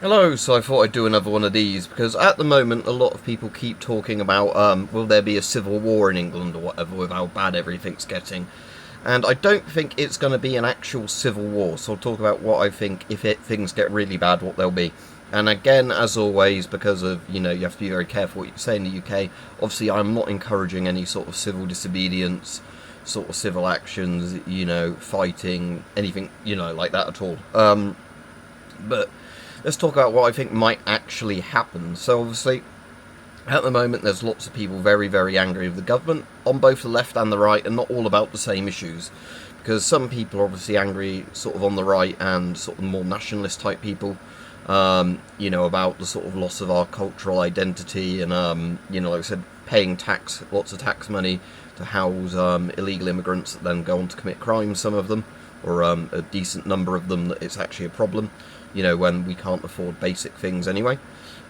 Hello, so I thought I'd do another one of these, because at the moment a lot of people keep talking about, will there be a civil war in England or whatever, with how bad everything's getting. And I don't think it's going to be an actual civil war, so I'll talk about what I think, if things get really bad, what they'll be. And again, as always, because of, you have to be very careful what you say in the UK, obviously I'm not encouraging any sort of civil disobedience, sort of civil actions, fighting, anything, like that at all. But let's talk about what I think might actually happen. So obviously, at the moment, there's lots of people very, very angry with the government on both the left and the right, and not all about the same issues. Because some people are obviously angry sort of on the right and sort of more nationalist type people, about the sort of loss of our cultural identity and, like I said, paying tax, lots of tax money to house illegal immigrants that then go on to commit crimes, some of them, or a decent number of them, that it's actually a problem, when we can't afford basic things anyway.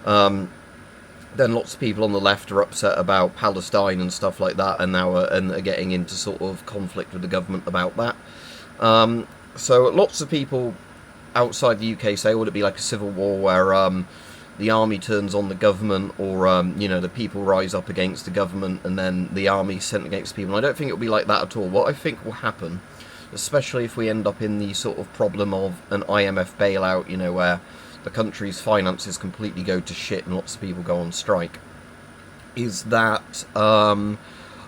Then lots of people on the left are upset about Palestine and stuff like that, and now are getting into sort of conflict with the government about that. So lots of people outside the UK say, would it be like a civil war where the army turns on the government, or the people rise up against the government and then the army's sent against people? And I don't think it'll be like that at all. What I think will happen, especially if we end up in the sort of problem of an IMF bailout, where the country's finances completely go to shit and lots of people go on strike, is that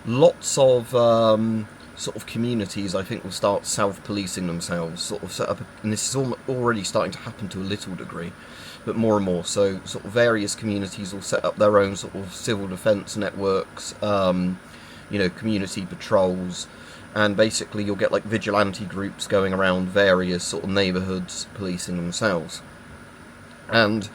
lots of sort of communities, I think, will start self-policing themselves, sort of set up, and this is already starting to happen to a little degree, but more and more. So sort of various communities will set up their own sort of civil defence networks, community patrols, and basically you'll get like vigilante groups going around various sort of neighbourhoods policing themselves. And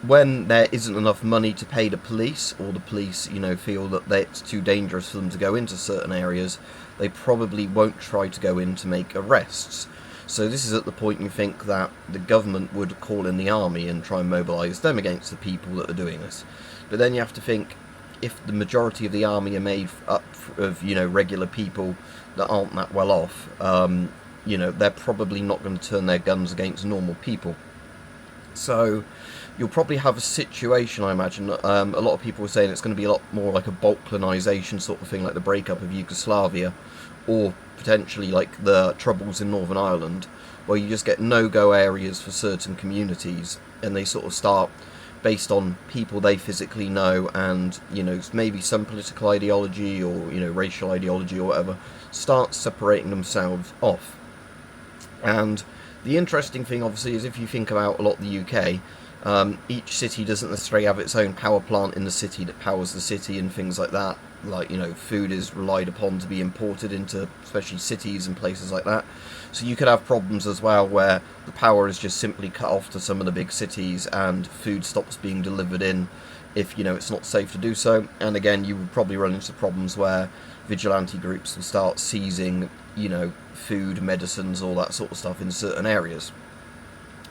when there isn't enough money to pay the police, or the police, feel that it's too dangerous for them to go into certain areas, they probably won't try to go in to make arrests. So this is at the point you think that the government would call in the army and try and mobilise them against the people that are doing this. But then you have to think, if the majority of the army are made up of, regular people that aren't that well off, they're probably not going to turn their guns against normal people. So you'll probably have a situation, I imagine, a lot of people are saying it's going to be a lot more like a Balkanization sort of thing, like the breakup of Yugoslavia, or potentially like the troubles in Northern Ireland, where you just get no-go areas for certain communities, and they sort of start, based on people they physically know and, maybe some political ideology or, racial ideology or whatever, start separating themselves off. And the interesting thing, obviously, is if you think about a lot of the UK, each city doesn't necessarily have its own power plant in the city that powers the city and things like that. Like, food is relied upon to be imported into, especially cities and places like that. So you could have problems as well where the power is just simply cut off to some of the big cities and food stops being delivered in if, it's not safe to do so. And again, you would probably run into problems where vigilante groups will start seizing, food, medicines, all that sort of stuff in certain areas.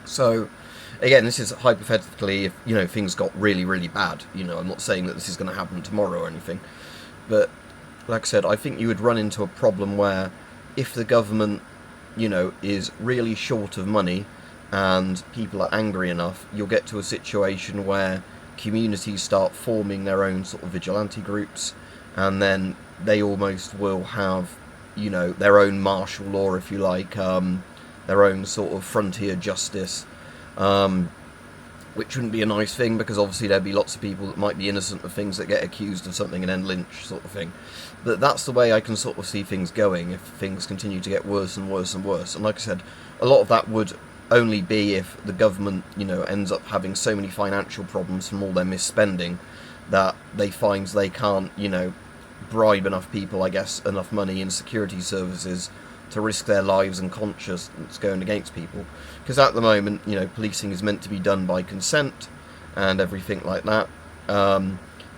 So again, this is hypothetically if, things got really, really bad. I'm not saying that this is going to happen tomorrow or anything. But like I said, I think you would run into a problem where if the government, is really short of money and people are angry enough, you'll get to a situation where communities start forming their own sort of vigilante groups, and then they almost will have, their own martial law, if you like, their own sort of frontier justice, which wouldn't be a nice thing, because obviously there'd be lots of people that might be innocent of things that get accused of something and then lynched, sort of thing. But that's the way I can sort of see things going if things continue to get worse and worse and worse. And like I said, a lot of that would only be if the government, ends up having so many financial problems from all their misspending that they find they can't, bribe enough people, I guess, enough money in security services to risk their lives and conscience going against people. Because at the moment, policing is meant to be done by consent and everything like that.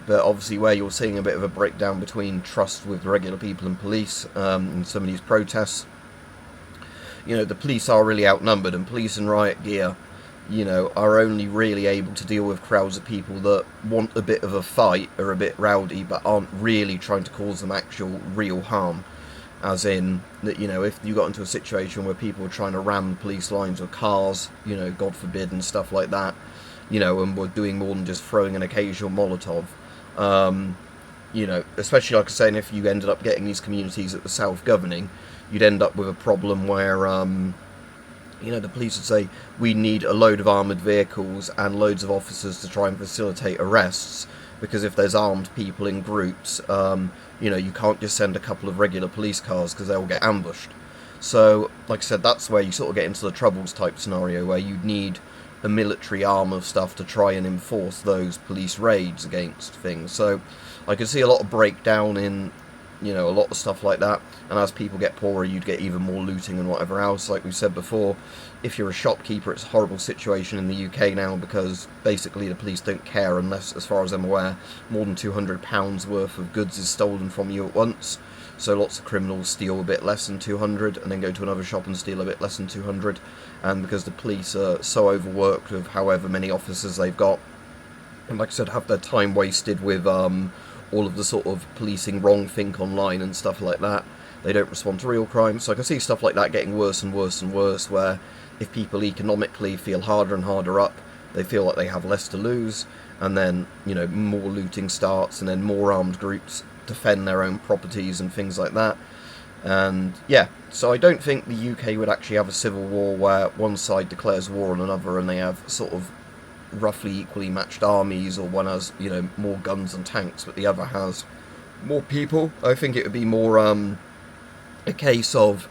But obviously where you're seeing a bit of a breakdown between trust with regular people and police in some of these protests, the police are really outnumbered, and police in riot gear, are only really able to deal with crowds of people that want a bit of a fight, or a bit rowdy, but aren't really trying to cause them actual real harm. as in that, you know, if you got into a situation where people were trying to ram police lines with cars, you know, God forbid, and stuff like that, you know, and were doing more than just throwing an occasional Molotov, you know, especially like I was saying, if you ended up getting these communities that were self-governing, you'd end up with a problem where, you know, the police would say, we need a load of armoured vehicles and loads of officers to try and facilitate arrests, because if there's armed people in groups, you know, you can't just send a couple of regular police cars because they'll get ambushed. So, like I said, that's where you sort of get into the Troubles type scenario, where you'd need a military arm of stuff to try and enforce those police raids against things. So I could see a lot of breakdown in, you know, a lot of stuff like that, and as people get poorer, you'd get even more looting and whatever else. Like we said before, if you're a shopkeeper, it's a horrible situation in the UK now, because basically the police don't care unless, as far as I'm aware, more than £200 worth of goods is stolen from you at once. So lots of criminals steal a bit less than 200 and then go to another shop and steal a bit less than 200, and because the police are so overworked with however many officers they've got, and like I said, have their time wasted with all of the sort of policing wrong think online and stuff like that, they don't respond to real crime. So I can see stuff like that getting worse and worse and worse, where if people economically feel harder and harder up, they feel like they have less to lose, and then, you know, more looting starts, and then more armed groups defend their own properties and things like that. And yeah, so I don't think the UK would actually have a civil war where one side declares war on another and they have sort of roughly equally matched armies, or one has, you know, more guns and tanks but the other has more people. I think it would be more a case of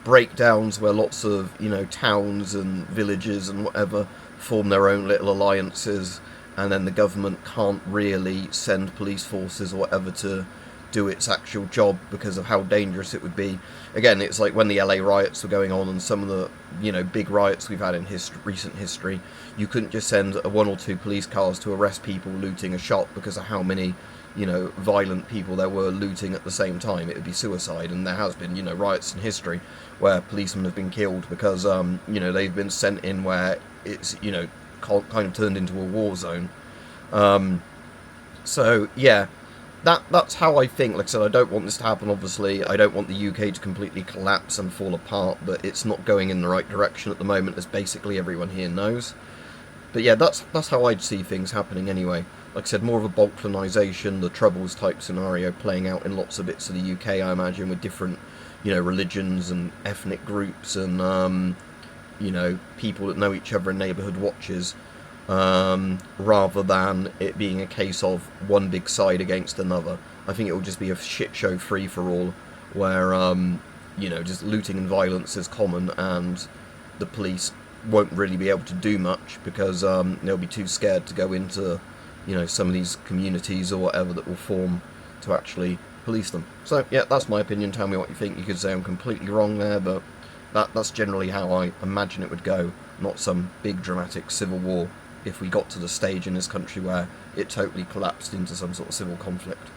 breakdowns where lots of, you know, towns and villages and whatever form their own little alliances, and then the government can't really send police forces or whatever to do its actual job because of how dangerous it would be. Again, it's like when the LA riots were going on, and some of the, you know, big riots we've had in recent history, you couldn't just send one or two police cars to arrest people looting a shop because of how many, you know, violent people there were looting at the same time. It would be suicide, and there has been, you know, riots in history where policemen have been killed because, you know, they've been sent in where it's, you know, kind of turned into a war zone. So yeah, that's how I think. Like I said, I don't want this to happen, obviously. I don't want the UK to completely collapse and fall apart, but it's not going in the right direction at the moment, as basically everyone here knows. But yeah, that's how I'd see things happening anyway. Like I said, more of a balkanisation, the Troubles type scenario playing out in lots of bits of the UK, I imagine, with different, you know, religions and ethnic groups and, you know, people that know each other in neighbourhood watches, rather than it being a case of one big side against another. I think it will just be a shit show free-for-all where, you know, just looting and violence is common, and the police won't really be able to do much because they'll be too scared to go into, you know, some of these communities or whatever that will form to actually police them. So yeah, that's my opinion. Tell me what you think. You could say I'm completely wrong there, but that's generally how I imagine it would go. Not some big dramatic civil war if we got to the stage in this country where it totally collapsed into some sort of civil conflict.